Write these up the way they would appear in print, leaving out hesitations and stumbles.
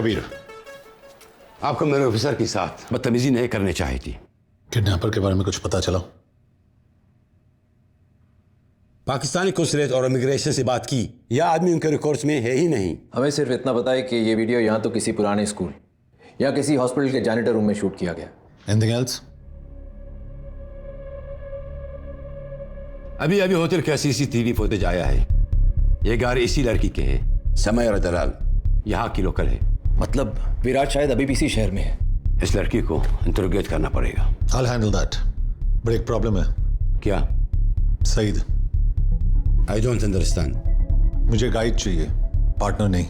कबीर, आपको मेरे ऑफिसर के साथ बदतमीजी नहीं करनी चाहिए थी। किडनैपर के बारे में कुछ पता चला? पाकिस्तानी कौंसलेट और इमिग्रेशन से बात की, यह आदमी उनके रिकॉर्ड्स में है ही नहीं। हमें सिर्फ इतना पता है कि ये वीडियो यहाँ तो किसी पुराने स्कूल या किसी हॉस्पिटल के जैनिटर रूम में शूट किया गया। Anything else? अभी अभी होटल का सीसीटीवी फुटेज आया है। ये गाड़ी इसी लड़की के है, समयरा दलाल, यहाँ की लोकल है। मतलब विराट शायद अभी भी इसी शहर में है। इस लड़की को इंटरोगेट करना पड़ेगा। I'll handle that. बट एक प्रॉब्लम है। क्या? Saeed, I don't understand. मुझे गाइड चाहिए, पार्टनर नहीं।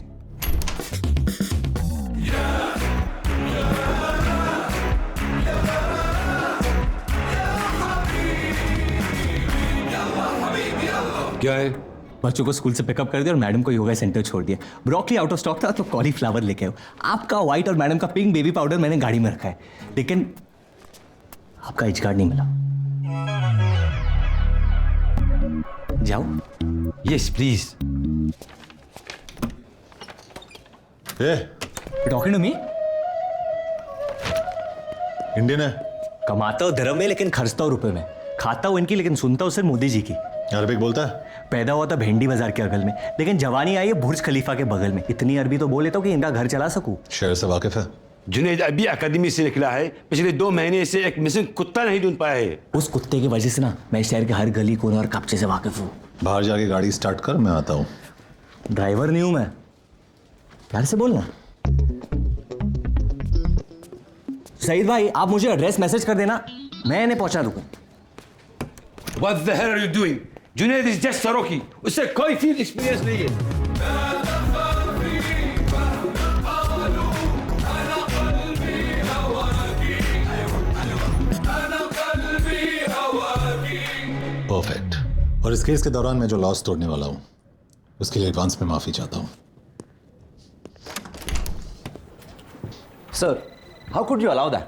क्या है? बच्चों को स्कूल से पिकअप कर दिया और मैडम को योगा सेंटर छोड़ दिया। ब्रोकली आउट ऑफ स्टॉक था तो कॉलीफ्लावर लेके आओ। आपका व्हाइट और मैडम का पिंक बेबी पाउडर मैंने गाड़ी में रखा है, लेकिन आपका एच कार्ड नहीं मिला। जाओ। Yes please. Talking to me? Indian है? कमाता हूँ धर्म में लेकिन खर्चता हूँ रुपए में। खाता हूँ इनकी लेकिन सुनता हूँ सिर्फ मोदी जी की। अरबिक बोलता है? पैदा हुआ था भेंडी बाजार के अगल में, लेकिन जवानी आई है बुर्ज खलीफा के बगल में। इतनी अरबी तो बोल लेता हूँ कि इनका घर चला सकूं। शहर से वाकिफ है? जुनेद अभी अकादमी से निकला है, पिछले 2 महीने से एक मिसिंग कुत्ता नहीं ढूंढ पाया है। उस कुत्ते की वजह से ना मैं शहर के हर गली कोने और कब्जे से वाकिफ हूँ। बाहर जाके गाड़ी स्टार्ट कर, मैं आता हूँ। ड्राइवर नहीं हूं मैं, प्यार से बोलना। सईद भाई, आप मुझे एड्रेस मैसेज कर देना, मैं इन्हें पहुंचा दूंगा। What the hell are you doing? Junaid is just सरोकी, उससे कोई फील्ड एक्सपीरियंस नहीं है। परफेक्ट। और इस केस के दौरान मैं जो लॉस तोड़ने वाला हूँ उसके लिए एडवांस में माफी चाहता हूँ। Sir, how could you allow that?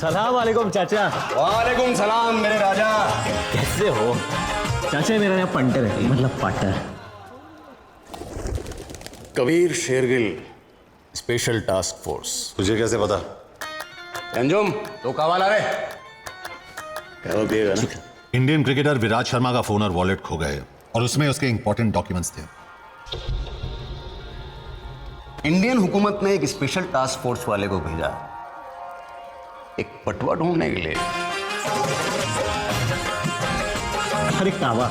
सलाम वालेकुम चाचा। वालेकुम सलाम मेरे राजा। कैसे हो चाचा? मेरा नाम पंटर है, मतलब partner. Kabir Shergill, special task force. तुझे कैसे पता? अंजुम तो कवाला रे। क्या वो पिएगा ना? इंडियन क्रिकेटर विराट शर्मा का फोन और वॉलेट खो गए और उसमें उसके इंपॉर्टेंट डॉक्यूमेंट्स थे। इंडियन हुकूमत ने एक स्पेशल टास्क फोर्स वाले को भेजा एक पटवा ढूंढने के लिए। अरे कावा,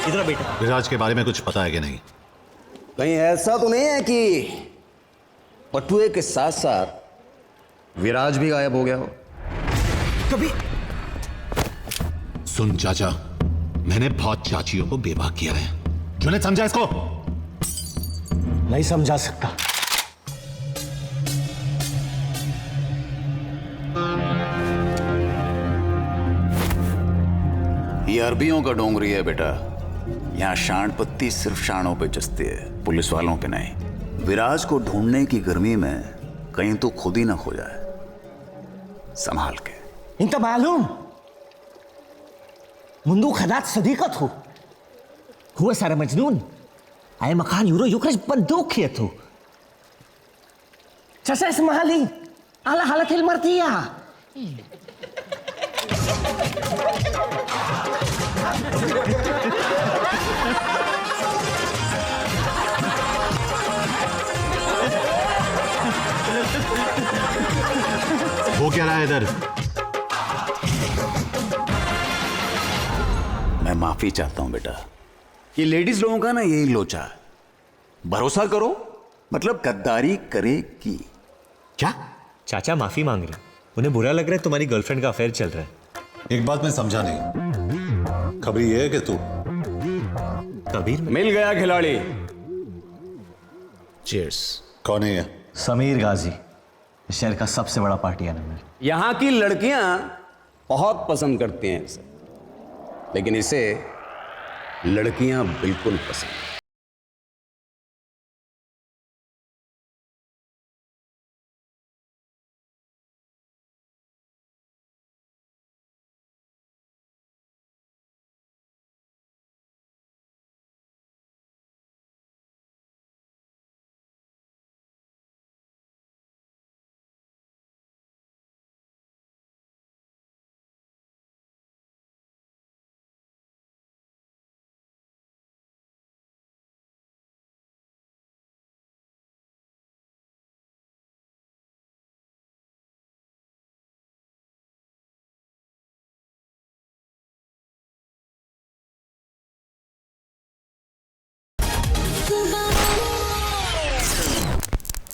इधर बेटा। विराज के बारे में कुछ पता है कि नहीं? कहीं ऐसा तो नहीं है कि पटुए के साथ साथ विराज भी गायब हो गया हो? कभी सुन चाचा, मैंने बहुत चाचियों को बेवा किया है। जुनेद समझा इसको? नहीं समझा सकता। ये अरबियों का डोंगरी है बेटा। यहाँ शान पत्ती सिर्फ शानों पे जचती है, पुलिस वालों पे नहीं। विराज को ढूंढने की गर्मी में कहीं तो खुद ही ना खो जाए, संभाल के। इंत मालूम मुंदू खदात सदीकत हो हुआ सारा मजनून आए मकान यूरो युक्रज बंदूक किए तो चाचा इस महाली आला हालत हिल मरती है। वो क्या रहा है इधर? मैं माफी चाहता हूं बेटा। ये लेडीज लोगों का ना यही लोचा है, भरोसा करो मतलब गद्दारी करेगी। क्या? चाचा माफी मांग रहे, उन्हें बुरा लग रहा है तुम्हारी गर्लफ्रेंड का अफेयर चल रहा है। एक बात मैं समझा नहीं, खबर ये है कि तू कबीर मिल गया खिलाड़ी। चीयर्स। कौन है ये? समीर गाजी, शहर का सबसे बड़ा पार्टी एनिमल। यहाँ की लड़कियां बहुत पसंद करती हैं इसे, लेकिन इसे लड़कियां बिल्कुल पसंद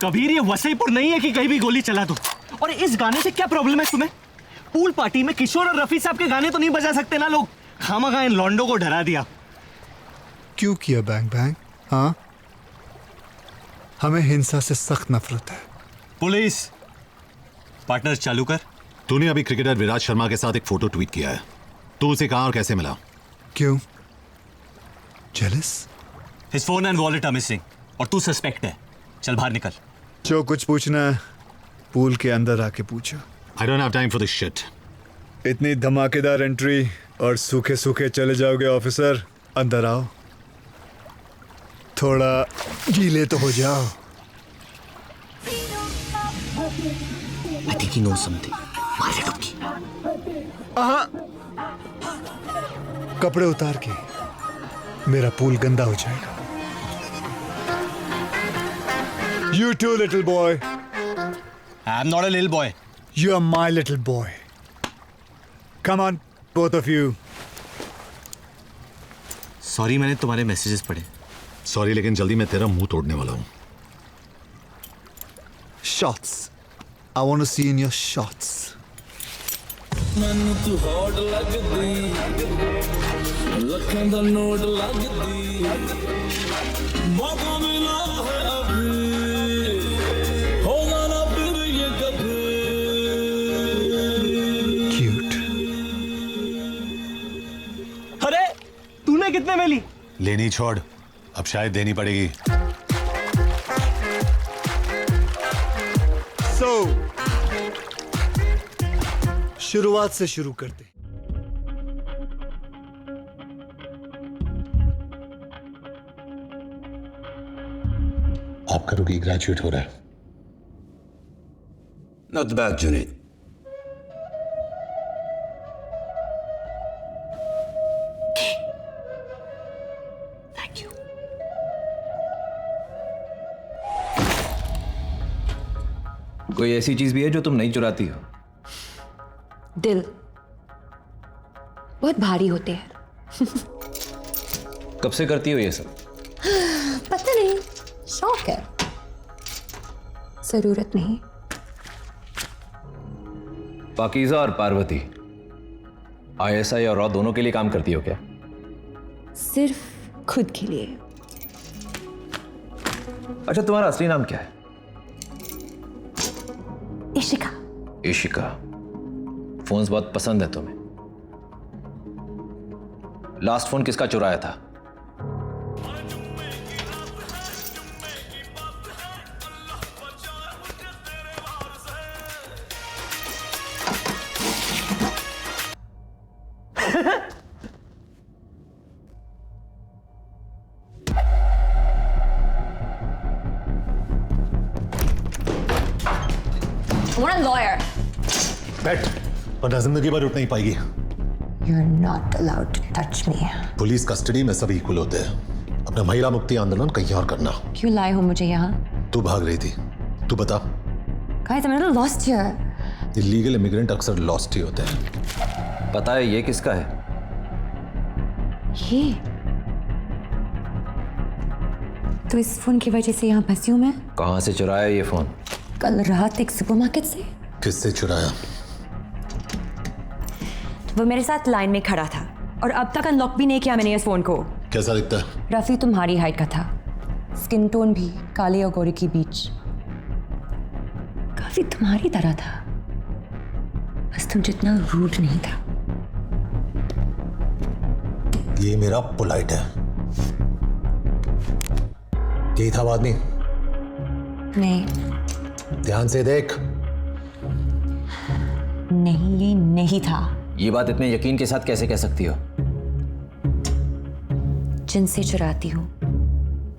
कबीर ये वसईपुर नहीं है कि कहीं भी गोली चला दो। और इस गाने से क्या प्रॉब्लम है तुम्हें? पूल पार्टी में किशोर और रफी साहब के गाने तो नहीं बजा सकते ना लोग? खामखा इन लॉन्डो को डरा दिया। क्यों किया बैंग बैंग? हाँ, हमें हिंसा से सख्त नफरत है। पुलिस पार्टनर चालू कर। तूने अभी क्रिकेटर विराट शर्मा के साथ एक फोटो ट्वीट किया है। तू उसे कहाँ और कैसे मिला? क्यों? Jealous? His phone and wallet are missing और तू सस्पेक्ट है। चल बाहर निकल। जो कुछ पूछना है पूल के अंदर आके पूछो। I don't have time for this shit. इतनी धमाकेदार एंट्री और सूखे सूखे चले जाओगे ऑफिसर? अंदर आओ, थोड़ा गीले तो हो जाओ। I think he knows something. मार दे डुबकी। कपड़े उतार के, मेरा पूल गंदा हो जाएगा। You too, little boy. I'm not a little boy. You're my little boy. Come on, both of you. Sorry, मैंने तुम्हारे मैसेजेस पढ़े। सॉरी, लेकिन जल्दी मैं तेरा मुंह तोड़ने वाला हूँ। Shots. I want to see in your shots. ਮੈਨੂੰ ਤੂੰ ਹੌਟ ਲੱਗਦੀ, ਲੱਖਾਂ ਦਾ ਨੋਟ ਲੱਗਦੀ, ਮੌਕਾ ਮਿਲਾ ਹੈ ਅਭੀ, ਹੋਗਾ ਨਾ ਫਿਰ ਇਹ ਕभी। Cute. अरे तूने कितने में ली? लेनी छोड़, अब शायद देनी पड़ेगी। So, शुरुआत से शुरू करते। आपका रुकी ग्रेजुएट हो रहा है। Not bad Junaid. Thank you. कोई ऐसी चीज भी है जो तुम नहीं चुराती हो? दिल बहुत भारी होते हैं। कब से करती हो ये सब? पता नहीं, शौक है, जरूरत नहीं। पाकीज़ा और पार्वती ISI और रॉ दोनों के लिए काम करती हो क्या? सिर्फ खुद के लिए। अच्छा, तुम्हारा असली नाम क्या है? इशिका। इशिका। फोन्स बहुत पसंद है तुम्हें। लास्ट फोन किसका चुराया था? I want a lawyer. बैठ, वरना जिंदगी भर उठ नहीं पाएगी। You're not allowed to touch me. Police custody में सब इक्वल होते हैं। अपना महिला मुक्ति आंदोलन कहीं और करना। क्यों लाए हो मुझे यहाँ? तू भाग रही थी, तू बता। Guys, I'm a little lost here. Illegal immigrant अक्सर लॉस्ट ही होते हैं। पता है ये किसका है? ये तो इस फोन की वजह से यहाँ फंसी हूँ मैं। कहां से चुराया ये फोन? कल रात एक सुपरमार्केट से। किससे चुराया? वो मेरे साथ लाइन में खड़ा था और अब तक अनलॉक भी नहीं किया मैंने इस फोन को। कैसा दिखता है? रफी तुम्हारी हाइट का था, स्किन टोन भी काले और गोरे के बीच, काफी तुम्हारी तरह था, बस तुम जितना रूड नहीं था। ये मेरा पोलाइट है। यही था आदमी? नहीं ध्यान से देख। नहीं, ये नहीं था। ये बात इतने यकीन के साथ कैसे कह सकती हो? जिनसे चुराती हूँ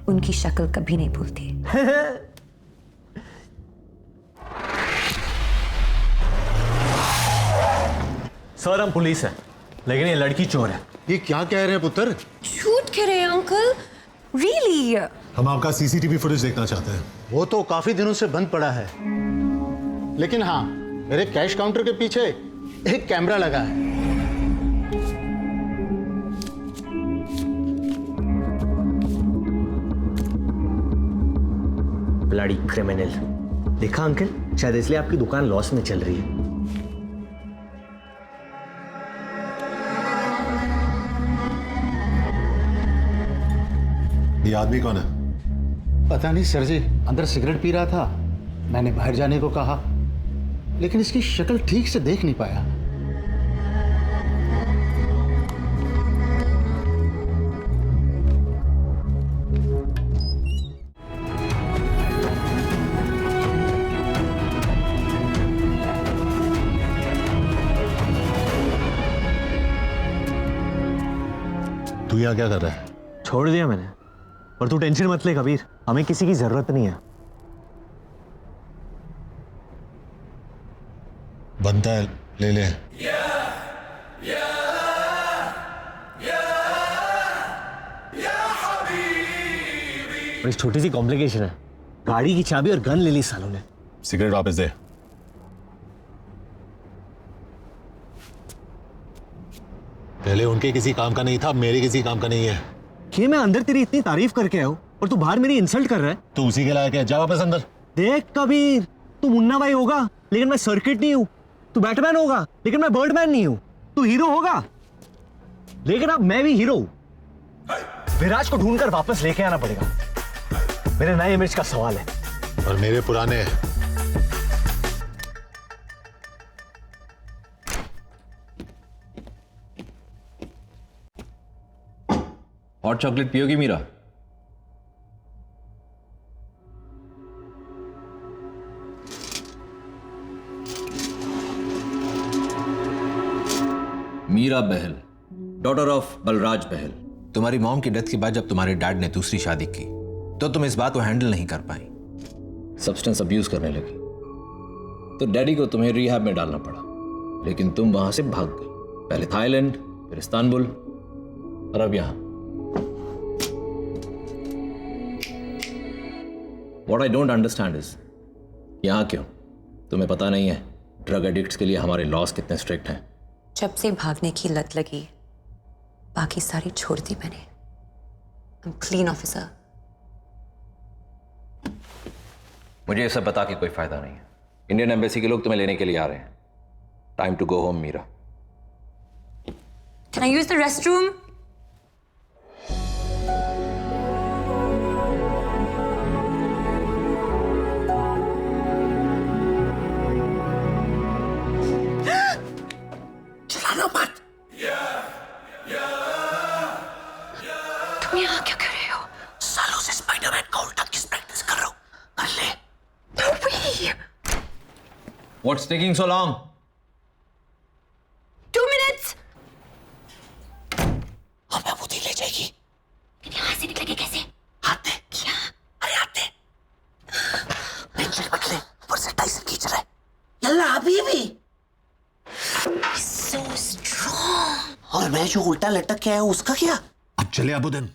उनकी शक्ल कभी नहीं भूलती। सर, हम पुलिस है, लेकिन ये लड़की चोर है। ये क्या कह रहे हैं पुत्र? झूठ कह रहे हैं अंकल? रियली? हम आपका सीसीटीवी फुटेज देखना चाहते हैं। वो तो काफी दिनों से बंद पड़ा है, लेकिन हाँ, मेरे कैश काउंटर के पीछे एक कैमरा लगा है। Bloody criminal. देखा अंकल, शायद इसलिए आपकी दुकान लॉस में चल रही है। ये आदमी कौन है? पता नहीं सर जी, अंदर सिगरेट पी रहा था, मैंने बाहर जाने को कहा, लेकिन इसकी शक्ल ठीक से देख नहीं पाया। तू यहाँ क्या कर रहा है? छोड़ दिया मैंने, और तू टेंशन मत ले कबीर, हमें किसी की जरूरत नहीं है। बनता है, ले ले। और एक छोटी सी कॉम्प्लिकेशन है, गाड़ी की चाबी और गन ले ली सालों ने। सिगरेट वापस दे। पहले उनके किसी काम का नहीं था, अब मेरे किसी काम का नहीं है। ये मैं अंदर तेरी इतनी तारीफ करके आया हूं और तू बाहर मेरी इंसल्ट कर रहा है। तू उसी के लायक है, जा वापस अंदर। देख कबीर, तू मुन्ना भाई होगा लेकिन मैं सर्किट नहीं हूं, तू बैटमैन होगा लेकिन मैं बर्डमैन नहीं हूं, तू हीरो होगा लेकिन अब मैं भी हीरो हूं। विराज को ढूंढकर वापस लेके आना पड़ेगा, मेरे नए इमेज का सवाल है। और मेरे पुराने। हॉट चॉकलेट पियोगी मीरा? Meera Bahl, daughter of Balraj Bahl. तुम्हारी मॉम की डेथ के बाद जब तुम्हारे डैड ने दूसरी शादी की तो तुम इस बात को हैंडल नहीं कर पाई, सब्सटेंस अब्यूज करने लगी, तो डैडी को तुम्हें रिहैब में डालना पड़ा, लेकिन तुम वहां से भाग गई, पहले थाईलैंड, फिर इस्तांबुल और अब यहां। What I don't understand is, यहाँ क्यों? तुम्हें पता नहीं है ड्रग एडिक्ट्स के लिए हमारे लॉस कितने स्ट्रिक्ट हैं। जब से भागने की लत लगी, बाकी सारी छोड़ दी मैंने। I'm clean officer. मुझे ये सब बता के कोई फायदा नहीं है। इंडियन एम्बेसी के लोग तुम्हें लेने के लिए आ रहे हैं। Time to go home Meera. Can I use the restroom? तुम यहाँ क्या कर रहे हो? सालों से स्पाइडरमैन का उल्टा किस प्रैक्टिस कर रहा हूं, कर ले। What's taking so long? 2 minutes. हमें बुद्धि ले जाएगी। यहाँ से निकलेंगे कैसे? हाथ दे। क्या? अरे हाथ दे। पेंसिल पकड़ ले, ऊपर से टाइसर खींच रहा है। यल्ला अभी भी। So strong. और मैं जो उल्टा लटक के आया उसका क्या? अब चले अबुदन।